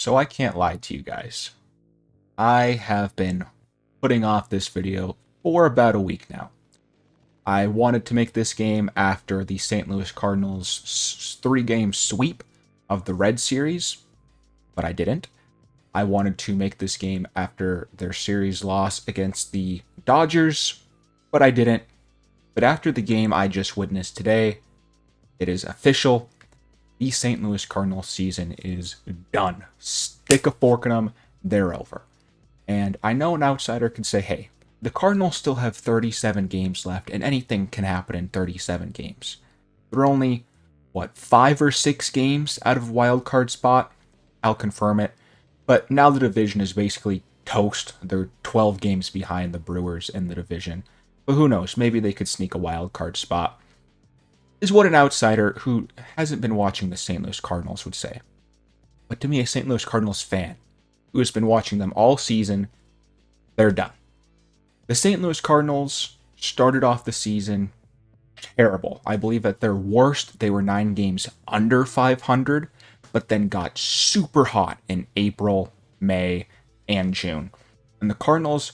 So I can't lie to you guys. I have been putting off this video for about a week now. I wanted to make this game after the St. Louis Cardinals 3-game sweep of the Red Series, but I didn't. I wanted to make this game after their series loss against the Dodgers, but I didn't. But after the game I just witnessed today, it is official. The St. Louis Cardinals season is done. Stick a fork in them, they're over. And I know an outsider could say, hey, the Cardinals still have 37 games left, and anything can happen in 37 games. They're only, 5 or 6 games out of a wild card spot? I'll confirm it. But now the division is basically toast. They're 12 games behind the Brewers in the division. But who knows, maybe they could sneak a wild card spot. Is what an outsider who hasn't been watching the St. Louis Cardinals would say. But to me, a St. Louis Cardinals fan who has been watching them all season, they're done. The St. Louis Cardinals started off the season terrible. I believe at their worst, they were 9 games under 500, but then got super hot in April, May, and June. And the Cardinals,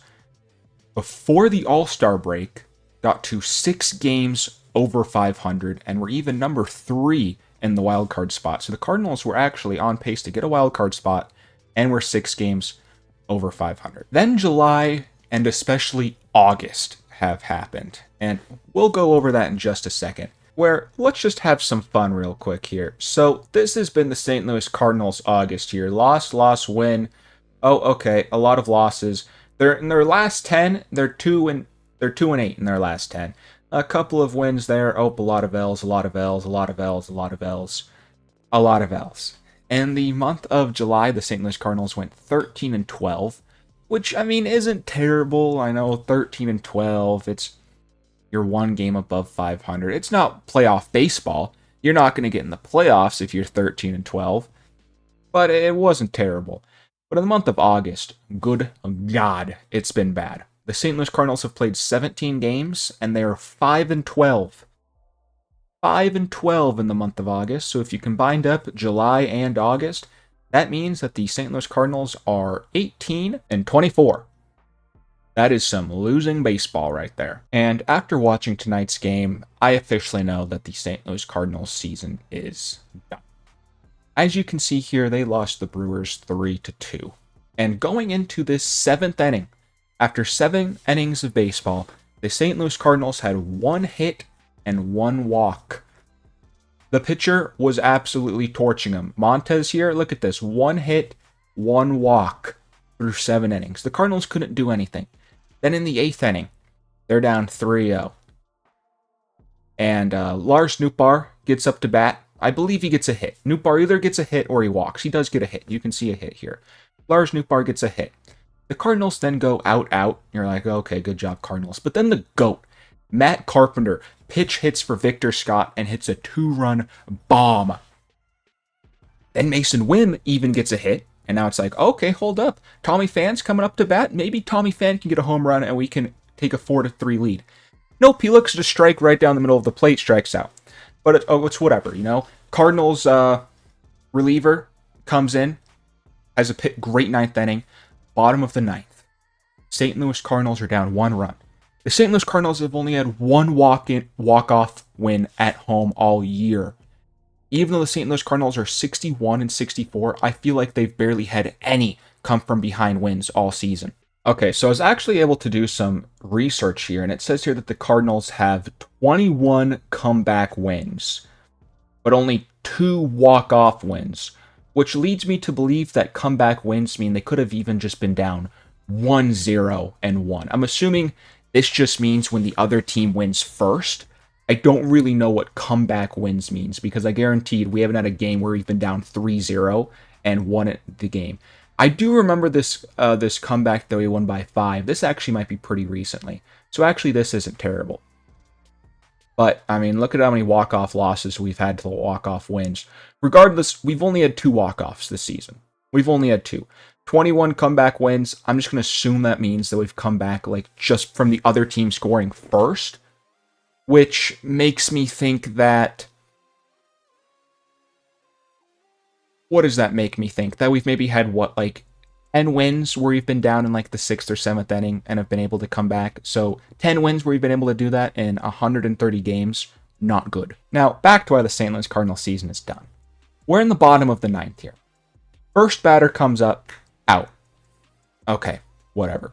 before the All-Star break, got to 6 games over 500 and were even number 3 in the wild card spot. So the Cardinals were actually on pace to get a wild card spot and were 6 games over 500. Then July and especially August have happened, and we'll go over that in just a second. Where let's just have some fun real quick here. So this has been the St. Louis Cardinals August here. Loss, win. Oh, okay, a lot of losses. They're in their last 10. They're 2 and 8 in their last 10. A couple of wins there. Oh, a lot of L's, a lot of L's, a lot of L's, a lot of L's, a lot of L's. In the month of July, the St. Louis Cardinals went 13 and 12, which I mean isn't terrible. I know 13 and 12. You're 1 game above 500. It's not playoff baseball. You're not going to get in the playoffs if you're 13 and 12. But it wasn't terrible. But in the month of August, good God, it's been bad. The St. Louis Cardinals have played 17 games, and they are 5 and 12. 5 and 12 in the month of August. So if you combined up July and August, that means that the St. Louis Cardinals are 18 and 24. That is some losing baseball right there. And after watching tonight's game, I officially know that the St. Louis Cardinals season is done. As you can see here, they lost the Brewers 3-2. And going into this 7th inning, after 7 innings of baseball, the St. Louis Cardinals had 1 hit and 1 walk. The pitcher was absolutely torching him. Montez here, look at this. 1 hit, 1 walk through 7 innings. The Cardinals couldn't do anything. Then in the 8th inning, they're down 3-0. And Lars Nootbaar gets up to bat. I believe he gets a hit. Nootbaar either gets a hit or he walks. He does get a hit. You can see a hit here. Lars Nootbaar gets a hit. The Cardinals then go out. You're like, okay, good job, Cardinals. But then the GOAT, Matt Carpenter, pitch hits for Victor Scott and hits a 2-run bomb. Then Mason Wim even gets a hit. And now it's like, okay, hold up. Tommy Phan's coming up to bat. Maybe Tommy Phan can get a home run and we can take a 4-3 lead. Nope, he looks to strike right down the middle of the plate, strikes out. But it's whatever, you know. Cardinals reliever comes in, has a great 9th inning, bottom of the 9th. St. Louis Cardinals are down 1 run. The St. Louis Cardinals have only had 1 walk-off win at home all year. Even though the St. Louis Cardinals are 61 and 64, I feel like they've barely had any come from behind wins all season. Okay, so I was actually able to do some research here, and it says here that the Cardinals have 21 comeback wins, but only 2 walk-off wins, which leads me to believe that comeback wins mean they could have even just been down 1-0 and 1. I'm assuming this just means when the other team wins first. I don't really know what comeback wins means because I guaranteed we haven't had a game where we've been down 3-0 and won the game. I do remember this comeback that we won by 5. This actually might be pretty recently. So actually this isn't terrible. But, I mean, look at how many walk-off losses we've had to walk-off wins. Regardless, we've only had 2 walk-offs this season. We've only had 2. 21 comeback wins. I'm just going to assume that means that we've come back like just from the other team scoring first. Which makes me think that what does that make me think? That we've maybe had, what, like 10 wins where we've been down in like the 6th or 7th inning and have been able to come back. So 10 wins where we've been able to do that in 130 games, not good. Now, back to why the St. Louis Cardinals season is done. We're in the bottom of the 9th here. First batter comes up, out. Okay, whatever.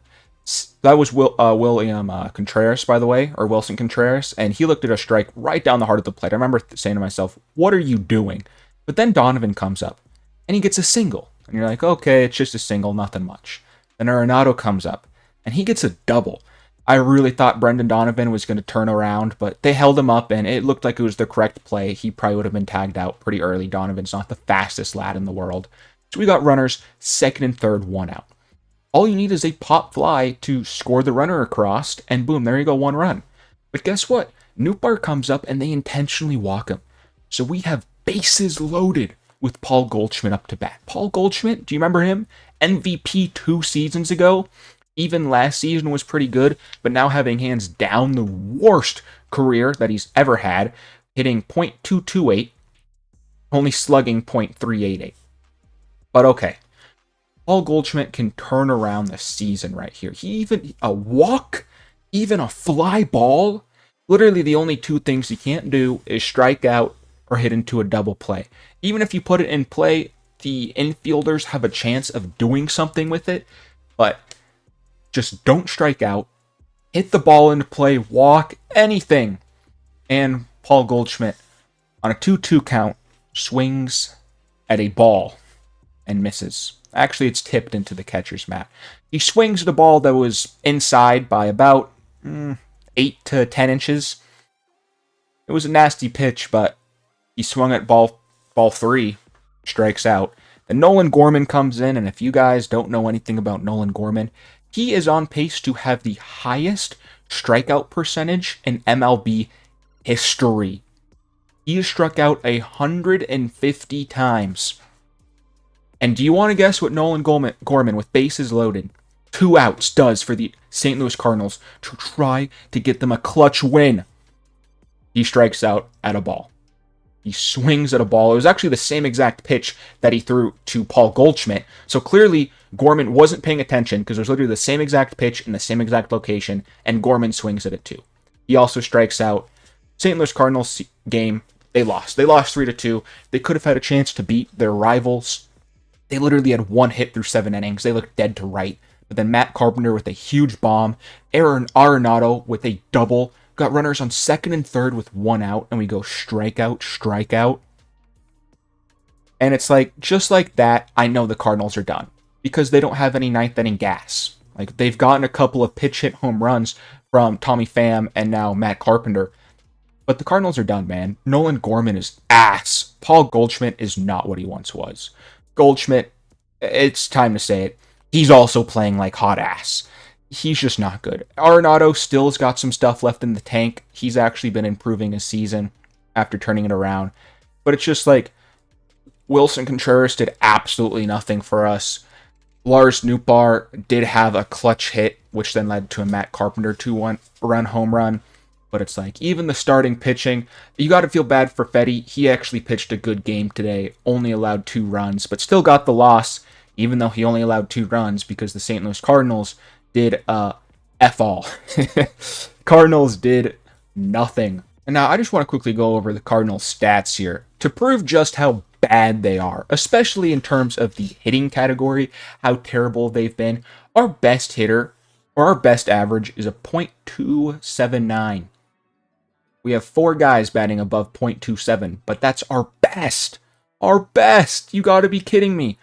That was William Contreras, by the way, or Wilson Contreras, and he looked at a strike right down the heart of the plate. I remember saying to myself, what are you doing? But then Donovan comes up, and he gets a single. And you're like, okay, it's just a single, nothing much. Then Arenado comes up, and he gets a double. I really thought Brendan Donovan was going to turn around, but they held him up, and it looked like it was the correct play. He probably would have been tagged out pretty early. Donovan's not the fastest lad in the world. So we got runners, second and third, one out. All you need is a pop fly to score the runner across, and boom, there you go, 1 run. But guess what? Nootbaar comes up, and they intentionally walk him. So we have bases loaded with Paul Goldschmidt up to bat. Paul Goldschmidt, do you remember him? MVP 2 seasons ago. Even last season was pretty good, but now having hands down the worst career that he's ever had, hitting .228, only slugging .388. But okay. Paul Goldschmidt can turn around the season right here. He even, a walk, even a fly ball. Literally the only 2 things he can't do is strike out or hit into a double play. Even if you put it in play, the infielders have a chance of doing something with it. But just don't strike out. Hit the ball into play, walk, anything. And Paul Goldschmidt, on a 2-2 count, swings at a ball and misses. Actually, it's tipped into the catcher's mat. He swings at a ball that was inside by about 8 to 10 inches. It was a nasty pitch, but he swung at ball 3, strikes out. Then Nolan Gorman comes in, and if you guys don't know anything about Nolan Gorman, he is on pace to have the highest strikeout percentage in MLB history. He has struck out 150 times. And do you want to guess what Nolan Gorman, with bases loaded, 2 outs, does for the St. Louis Cardinals to try to get them a clutch win? He strikes out at a ball. He swings at a ball. It was actually the same exact pitch that he threw to Paul Goldschmidt. So clearly, Gorman wasn't paying attention because it was literally the same exact pitch in the same exact location, and Gorman swings at it too. He also strikes out. St. Louis Cardinals game, they lost. They lost 3-2. They could have had a chance to beat their rivals. They literally had 1 hit through 7 innings. They looked dead to right. But then Matt Carpenter with a huge bomb. Aaron Arenado with a double. Got runners on second and third with 1 out. And we go strikeout. And it's like, just like that, I know the Cardinals are done. Because they don't have any 9th inning gas. Like, they've gotten a couple of pitch hit home runs from Tommy Pham and now Matt Carpenter. But the Cardinals are done, man. Nolan Gorman is ass. Paul Goldschmidt is not what he once was. Goldschmidt, it's time to say it, he's also playing like hot ass. He's just not good. Arenado still's got some stuff left in the tank. He's actually been improving his season after turning it around. But it's just like, Wilson Contreras did absolutely nothing for us. Lars Nootbaar did have a clutch hit, which then led to a Matt Carpenter 2-run home run. But it's like, even the starting pitching, you got to feel bad for Fetty. He actually pitched a good game today, only allowed 2 runs, but still got the loss, even though he only allowed 2 runs because the St. Louis Cardinals did F all. Cardinals did nothing. And now I just want to quickly go over the Cardinals stats here to prove just how bad they are, especially in terms of the hitting category, how terrible they've been. Our best hitter, or our best average, is a .279. We have 4 guys batting above .27, but that's our best. Our best! You gotta be kidding me.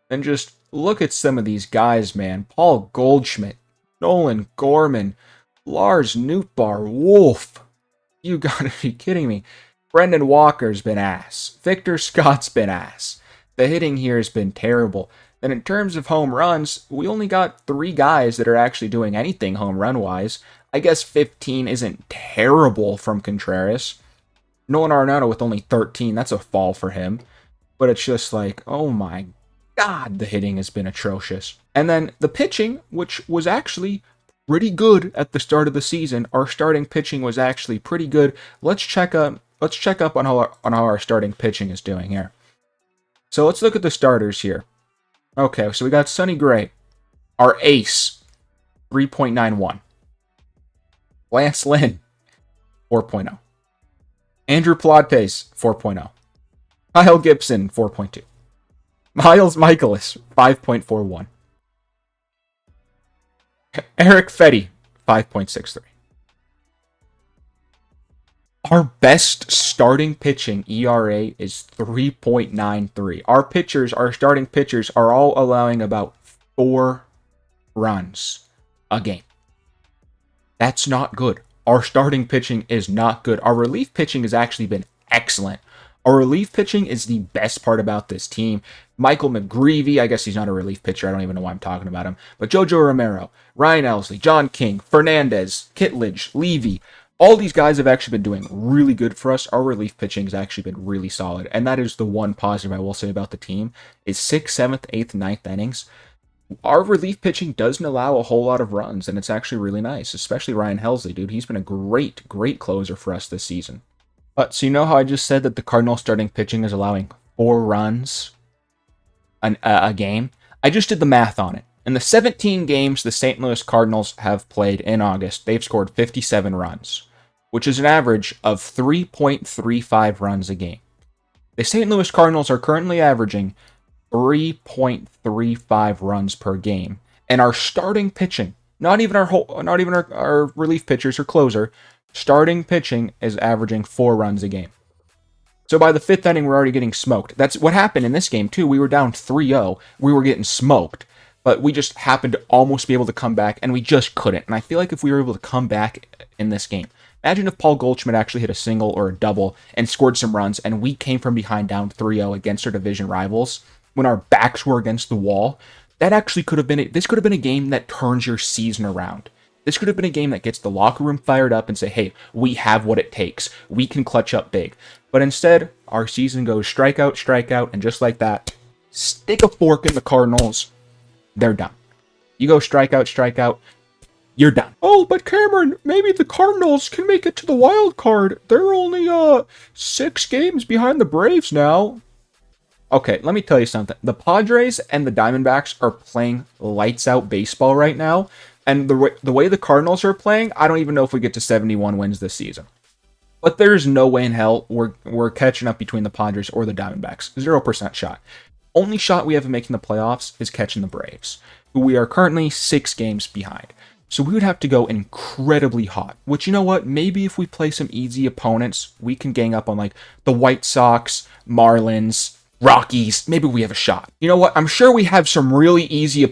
And just look at some of these guys, man. Paul Goldschmidt, Nolan Gorman, Lars Nootbaar, Wolf. You gotta be kidding me. Brendan Walker's been ass. Victor Scott's been ass. The hitting here has been terrible. And in terms of home runs, we only got 3 guys that are actually doing anything home run-wise. I guess 15 isn't terrible from Contreras. Nolan Arenado with only 13, that's a fall for him. But it's just like, oh my god, the hitting has been atrocious. And then the pitching, which was actually pretty good at the start of the season. Our starting pitching was actually pretty good. Let's check up on how our starting pitching is doing here. So let's look at the starters here. Okay, so we got Sonny Gray, our ace, 3.91. Lance Lynn, 4.0. Andrew Pilates, 4.0. Kyle Gibson, 4.2. Miles Michaelis, 5.41. Eric Fetty, 5.63. Our best starting pitching ERA is 3.93. Our starting pitchers are all allowing about 4 runs a game. That's not good. Our starting pitching is not good. Our relief pitching has actually been excellent. Our relief pitching is the best part about this team. Michael McGreevy, I guess he's not a relief pitcher. I don't even know why I'm talking about him. But Jojo Romero, Ryan Elsley, John King, Fernandez, Kittledge, Levy, all these guys have actually been doing really good for us. Our relief pitching has actually been really solid. And that is the one positive I will say about the team is 6th, 7th, 8th, 9th innings. Our relief pitching doesn't allow a whole lot of runs, and it's actually really nice, especially Ryan Helsley, dude. He's been a great closer for us this season. But so you know how I just said that the Cardinals starting pitching is allowing 4 runs a game? I just did the math on it. In the 17 games the St. Louis Cardinals have played in August, they've scored 57 runs, which is an average of 3.35 runs a game. The St. Louis Cardinals are currently averaging 3.35 runs per game, and our starting pitching, not even our relief pitchers or closer, starting pitching is averaging 4 runs a game. So by the 5th inning, we're already getting smoked. That's what happened in this game too. We were down 3-0. We were getting smoked, but we just happened to almost be able to come back, and we just couldn't. And I feel like if we were able to come back in this game, imagine if Paul Goldschmidt actually hit a single or a double and scored some runs, and we came from behind down 3-0 against our division rivals when our backs were against the wall. That actually could have been this could have been a game that turns your season around. This could have been a game that gets the locker room fired up and say, hey, we have what it takes. We can clutch up big. But instead, our season goes strikeout, and just like that, stick a fork in the Cardinals. They're done. You go strikeout, you're done. Oh, but Cameron, maybe the Cardinals can make it to the wild card. They're only 6 games behind the Braves now. Okay, let me tell you something. The Padres and the Diamondbacks are playing lights out baseball right now. And the way the Cardinals are playing, I don't even know if we get to 71 wins this season. But there's no way in hell we're catching up between the Padres or the Diamondbacks. 0% shot. Only shot we have of making the playoffs is catching the Braves, who we are currently 6 games behind. So we would have to go incredibly hot. Which, you know what? Maybe if we play some easy opponents, we can gang up on like the White Sox, Marlins, Rockies. Maybe we have a shot. You know what? I'm sure we have some really easy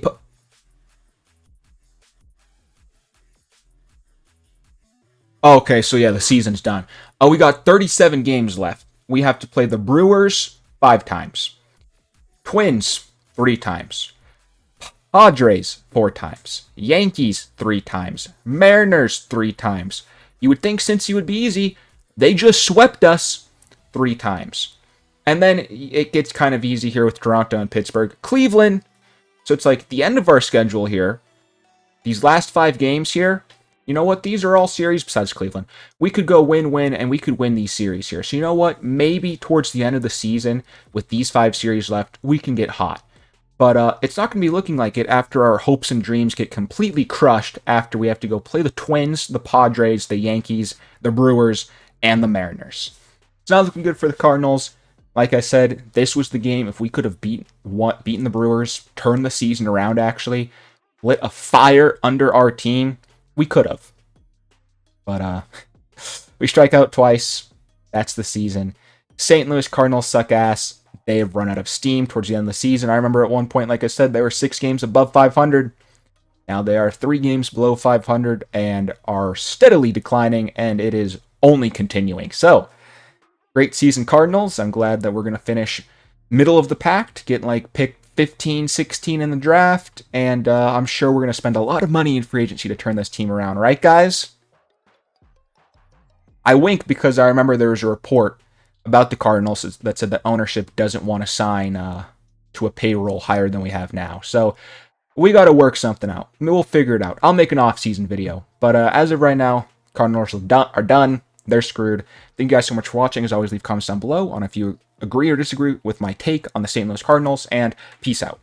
Okay, so yeah, the season's done. We got 37 games left. We have to play the Brewers 5 times. Twins 3 times. Padres 4 times. Yankees 3 times. Mariners 3 times. You would think since you would be easy, they just swept us 3 times. And then it gets kind of easy here with Toronto and Pittsburgh. Cleveland. So it's like the end of our schedule here. These last 5 games here. You know what? These are all series besides Cleveland. We could go win-win, and we could win these series here. So you know what? Maybe towards the end of the season, with these 5 series left, we can get hot. But it's not going to be looking like it after our hopes and dreams get completely crushed after we have to go play the Twins, the Padres, the Yankees, the Brewers, and the Mariners. It's not looking good for the Cardinals. Like I said, this was the game. If we could have beaten the Brewers, turned the season around actually, lit a fire under our team, we could have. But we strike out twice. That's the season. St. Louis Cardinals suck ass. They have run out of steam towards the end of the season. I remember at one point, like I said, they were 6 games above 500. Now they are 3 games below 500 and are steadily declining, and it is only continuing. So, great season, Cardinals. I'm glad that we're going to finish middle of the pack to get like pick 15, 16 in the draft, and I'm sure we're going to spend a lot of money in free agency to turn this team around, right, guys? I wink because I remember there was a report about the Cardinals that said that ownership doesn't want to sign to a payroll higher than we have now. So we got to work something out. We'll figure it out. I'll make an off-season video. But as of right now, Cardinals are done. They're screwed. Thank you guys so much for watching. As always, leave comments down below on if you agree or disagree with my take on the St. Louis Cardinals, and peace out.